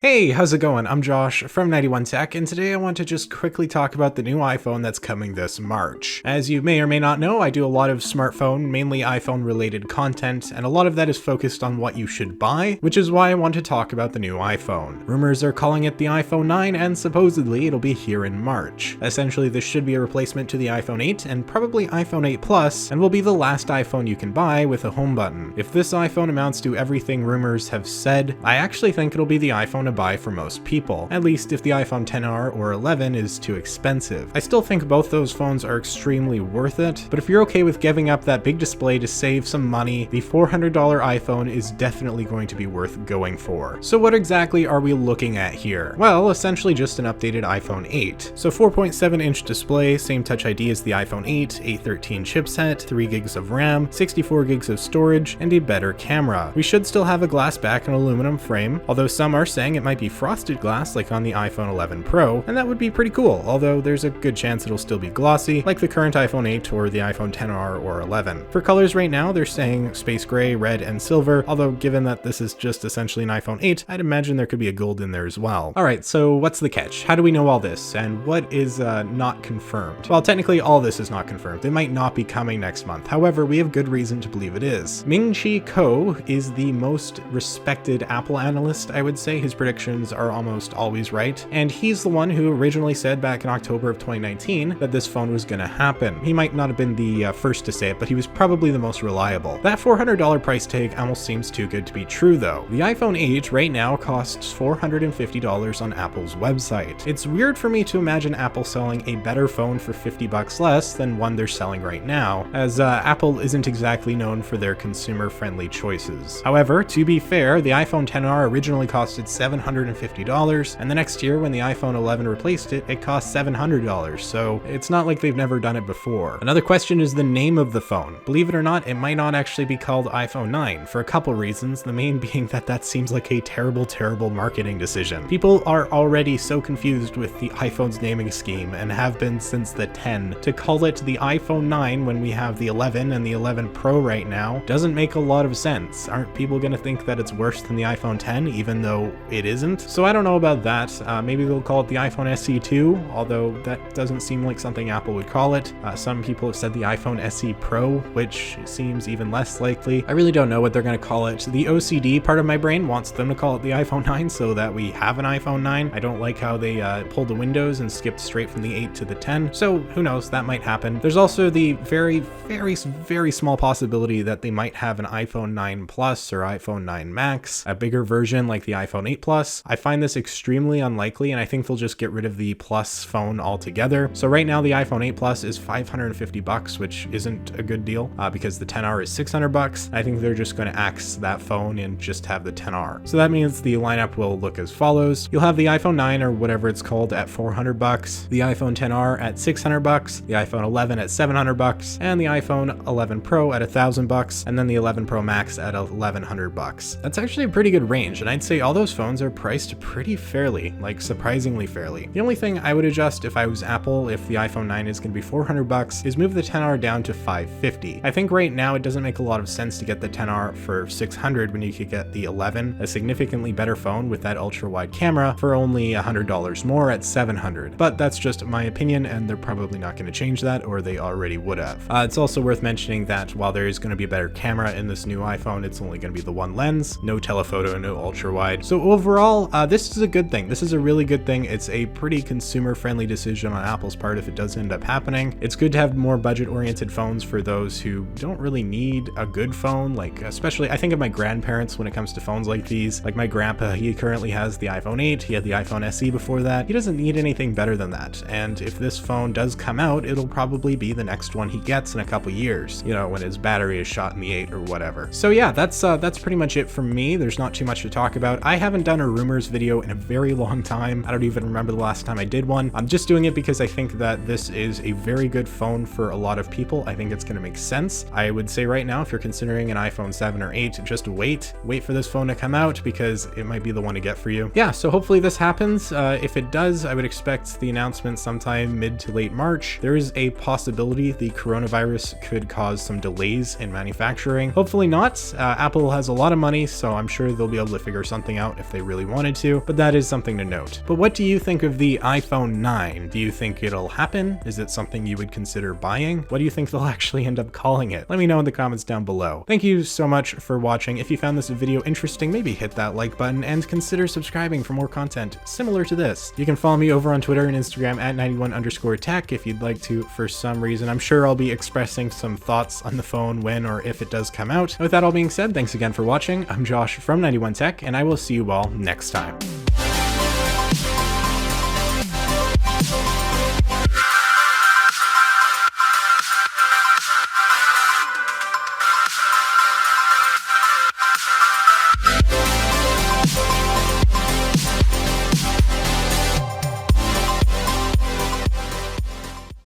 Hey, how's it going? I'm Josh from 91 Tech, and today I want to just quickly talk about the new iPhone that's coming this March. As you may or may not know, I do a lot of smartphone, mainly iPhone related content, and a lot of that is focused on what you should buy, which is why I want to talk about the new iPhone. Rumors are calling it the iPhone 9, and supposedly it'll be here in March. Essentially, this should be a replacement to the iPhone 8 and probably iPhone 8 Plus, and will be the last iPhone you can buy with a home button. If this iPhone amounts to everything rumors have said, I actually think it'll be the iPhone to buy for most people, at least if the iPhone XR or 11 is too expensive. I still think both those phones are extremely worth it, but if you're okay with giving up that big display to save some money, the $400 iPhone is definitely going to be worth going for. So what exactly are we looking at here? Well, essentially just an updated iPhone 8. So 4.7-inch display, same Touch ID as the iPhone 8, A13 chipset, 3 gigs of RAM, 64 gigs of storage, and a better camera. We should still have a glass back and aluminum frame, although some are saying it might be frosted glass like on the iPhone 11 Pro, and that would be pretty cool, although there's a good chance it'll still be glossy like the current iPhone 8 or the iPhone XR or 11. For colors right now, they're saying space gray, red, and silver, although given that this is just essentially an iPhone 8, I'd imagine there could be a gold in there as well. Alright, so what's the catch? How do we know all this, and what is not confirmed? Well, technically all this is not confirmed. It might not be coming next month. However, we have good reason to believe it is. Ming-Chi Kuo is the most respected Apple analyst, I would say. His predictions are almost always right, and he's the one who originally said back in October of 2019 that this phone was going to happen. He might not have been the first to say it, but he was probably the most reliable. That $400 price tag almost seems too good to be true though. The iPhone 8 right now costs $450 on Apple's website. It's weird for me to imagine Apple selling a better phone for $50 less than one they're selling right now, as Apple isn't exactly known for their consumer-friendly choices. However, to be fair, the iPhone XR originally costed $750, and the next year when the iPhone 11 replaced it, it cost $700, so it's not like they've never done it before. Another question is the name of the phone. Believe it or not, it might not actually be called iPhone 9 for a couple reasons, the main being that seems like a terrible marketing decision. People are already so confused with the iPhone's naming scheme and have been since the 10. To call it the iPhone 9 when we have the 11 and the 11 Pro right now doesn't make a lot of sense. Aren't people gonna think that it's worse than the iPhone 10 even though it isn't? So I don't know about that. Maybe they'll call it the iPhone SE 2, although that doesn't seem like something Apple would call it. Some people have said the iPhone SE Pro, which seems even less likely. I really don't know what they're going to call it. The OCD part of my brain wants them to call it the iPhone 9 so that we have an iPhone 9. I don't like how they pulled the Windows and skipped straight from the 8 to the 10, so who knows, that might happen. There's also the very small possibility that they might have an iPhone 9 Plus or iPhone 9 Max, a bigger version like the iPhone 8 Plus. I find this extremely unlikely, and I think they'll just get rid of the Plus phone altogether. So right now the iPhone 8 Plus is $550, which isn't a good deal because the XR is $600. I think they're just going to axe that phone and just have the XR. So that means the lineup will look as follows. You'll have the iPhone 9 or whatever it's called at $400, the iPhone XR at $600, the iPhone 11 at $700, and the iPhone 11 Pro at $1,000, and then the 11 Pro Max at $1,100. That's actually a pretty good range, and I'd say all those phones are priced pretty fairly, like surprisingly fairly. The only thing I would adjust if I was Apple, if the iPhone 9 is going to be $400, is move the XR down to $550. I think right now it doesn't make a lot of sense to get the XR for $600 when you could get the 11, a significantly better phone with that ultra wide camera, for only $100 more at $700. But that's just my opinion, and they're probably not going to change that, or they already would have. It's also worth mentioning that while there is going to be a better camera in this new iPhone, it's only going to be the one lens, no telephoto, no ultra wide. So overall, this is a good thing. This is a really good thing. It's a pretty consumer-friendly decision on Apple's part if it does end up happening. It's good to have more budget-oriented phones for those who don't really need a good phone, like especially I think of my grandparents when it comes to phones like these. Like my grandpa, he currently has the iPhone 8, he had the iPhone SE before that. He doesn't need anything better than that, and if this phone does come out, it'll probably be the next one he gets in a couple years, you know, when his battery is shot in the 8 or whatever. So yeah, that's pretty much it from me. There's not too much to talk about. I haven't done a rumors video in a very long time. I don't even remember the last time I did one. I'm just doing it because I think that this is a very good phone for a lot of people. I think it's going to make sense. I would say right now, if you're considering an iPhone 7 or 8, just wait for this phone to come out because it might be the one to get for you. Yeah, so hopefully this happens. If it does, I would expect the announcement sometime mid to late March. There is a possibility the coronavirus could cause some delays in manufacturing. Hopefully not. Apple has a lot of money, so I'm sure they'll be able to figure something out if they really wanted to, but that is something to note. But what do you think of the iPhone 9? Do you think it'll happen? Is it something you would consider buying? What do you think they'll actually end up calling it? Let me know in the comments down below. Thank you so much for watching. If you found this video interesting, maybe hit that like button and consider subscribing for more content similar to this. You can follow me over on Twitter and Instagram at 91_tech if you'd like to for some reason. I'm sure I'll be expressing some thoughts on the phone when or if it does come out. With that all being said, thanks again for watching. I'm Josh from 91 Tech, and I will see you all next time.